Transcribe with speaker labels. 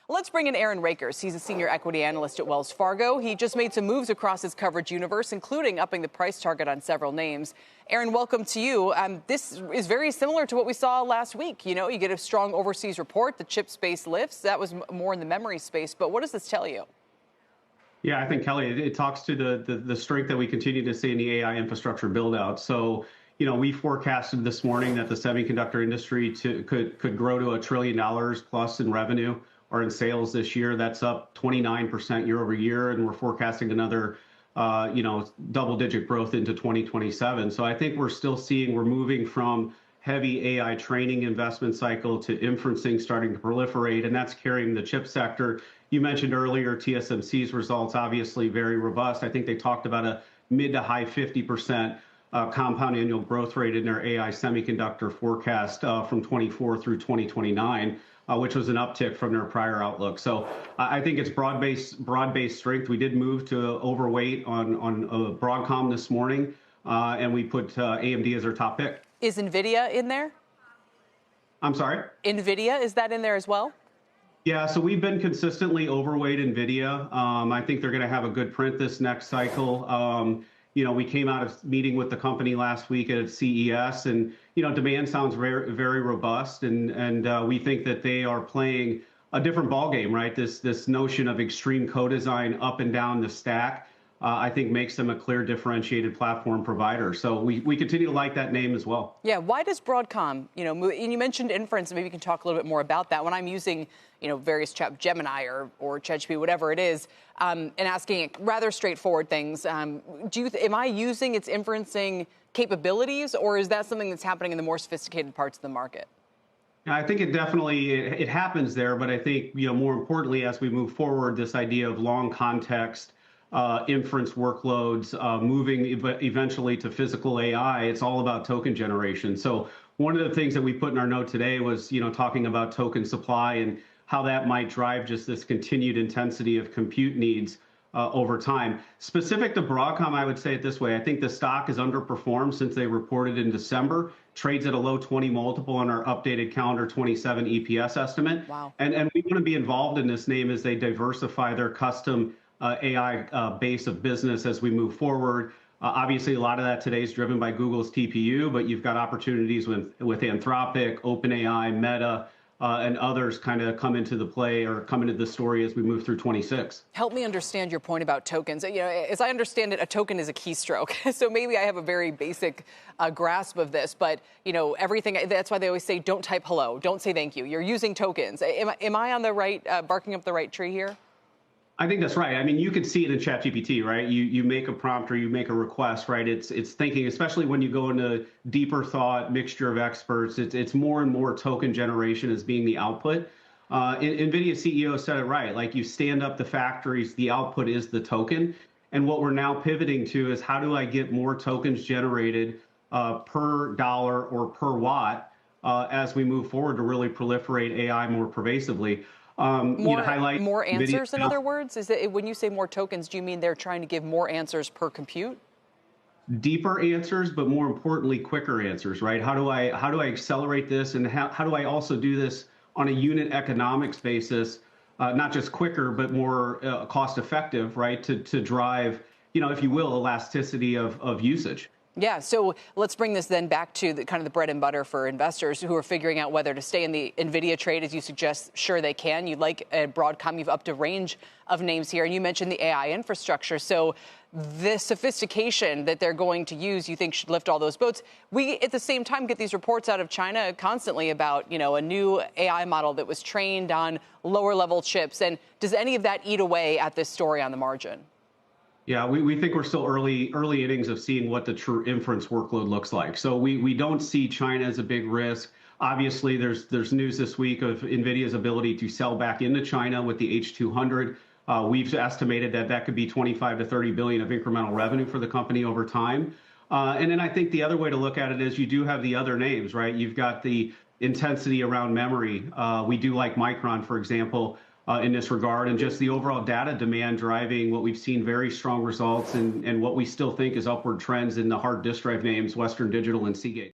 Speaker 1: Let's bring in Aaron Rakers. He's a senior equity analyst at Wells Fargo. He just made some moves across his coverage universe, including upping the price target on several names. Aaron, welcome to you. This is very similar to what we saw last week. You know, you get a strong overseas report, the chip space lifts. That was more in the memory space. But what does this tell you?
Speaker 2: Yeah, I think, Kelly, it talks to the strength that we continue to see in the AI infrastructure build out. So, you know, we forecasted this morning that the semiconductor industry could grow to $1 trillion plus in revenue or in sales this year. That's up 29% year over year, and we're forecasting another, double-digit growth into 2027. So I think we're moving from heavy AI training investment cycle to inferencing starting to proliferate, and that's carrying the chip sector. You mentioned earlier TSMC's results, obviously very robust. I think they talked about a mid to high 50% compound annual growth rate in their AI semiconductor forecast from 24 through 2029. Which was an uptick from their prior outlook. So I think it's broad-based strength. We did move to overweight on Broadcom this morning, and we put AMD as our top pick.
Speaker 1: Is Nvidia in there?
Speaker 2: I'm sorry?
Speaker 1: Nvidia, is that in there as well?
Speaker 2: Yeah, so we've been consistently overweight Nvidia. I think they're going to have a good print this next cycle. We came out of meeting with the company last week at CES, and demand sounds very, very robust, and we think that they are playing a different ballgame, right? This notion of extreme co-design up and down the stack, I think makes them a clear differentiated platform provider. So we continue to like that name as well.
Speaker 1: Yeah, why does Broadcom, and you mentioned inference, maybe you can talk a little bit more about that. When I'm using, various Gemini or ChatGPT, whatever it is, and asking it rather straightforward things, am I using its inferencing capabilities, or is that something that's happening in the more sophisticated parts of the market?
Speaker 2: I think it definitely it happens there, but I think more importantly, as we move forward, this idea of long context inference workloads moving eventually to physical AI, it's all about token generation. So one of the things that we put in our note today was talking about token supply and how that might drive just this continued intensity of compute needs over time. Specific to Broadcom, I would say it this way. I think the stock has underperformed since they reported in December, trades at a low 20 multiple on our updated calendar 27 EPS estimate.
Speaker 1: Wow.
Speaker 2: And we want to be involved in this name as they diversify their custom AI base of business as we move forward. Obviously, a lot of that today is driven by Google's TPU, but you've got opportunities with Anthropic, OpenAI, Meta, and others kind of come into the play or come into the story as we move through 26.
Speaker 1: Help me understand your point about tokens. As I understand it, a token is a keystroke. So maybe I have a very basic grasp of this, but everything. That's why they always say, don't type hello, don't say thank you. You're using tokens. Am I on the right, barking up the right tree here?
Speaker 2: I think that's right. I mean, you could see it in ChatGPT, right? You make a prompt or you make a request, right? It's thinking, especially when you go into deeper thought, mixture of experts, it's more and more token generation as being the output. NVIDIA CEO said it right. Like, you stand up the factories, the output is the token. And what we're now pivoting to is, how do I get more tokens generated per dollar or per watt as we move forward to really proliferate AI more pervasively?
Speaker 1: More answers, in other words? Is it, when you say more tokens, do you mean they're trying to give more answers per compute?
Speaker 2: Deeper answers, but more importantly, quicker answers, right? How do I accelerate this, and how do I also do this on a unit economics basis, not just quicker, but more cost effective, right? To drive, if you will, elasticity of usage.
Speaker 1: Yeah, so let's bring this then back to the kind of the bread and butter for investors who are figuring out whether to stay in the Nvidia trade, as you suggest. Sure, they can. You like Broadcom, you've upped a range of names here, and you mentioned the AI infrastructure. So the sophistication that they're going to use, you think, should lift all those boats. We, at the same time, get these reports out of China constantly about, a new AI model that was trained on lower level chips. And does any of that eat away at this story on the margin?
Speaker 2: Yeah, we think we're still early innings of seeing what the true inference workload looks like. So we don't see China as a big risk. Obviously, there's news this week of NVIDIA's ability to sell back into China with the H200. We've estimated that could be 25 to 30 billion of incremental revenue for the company over time. And then I think the other way to look at it is, you do have the other names, right? You've got the intensity around memory. We do like Micron, for example, in this regard, and just the overall data demand driving what we've seen very strong results and what we still think is upward trends in the hard disk drive names, Western Digital and Seagate.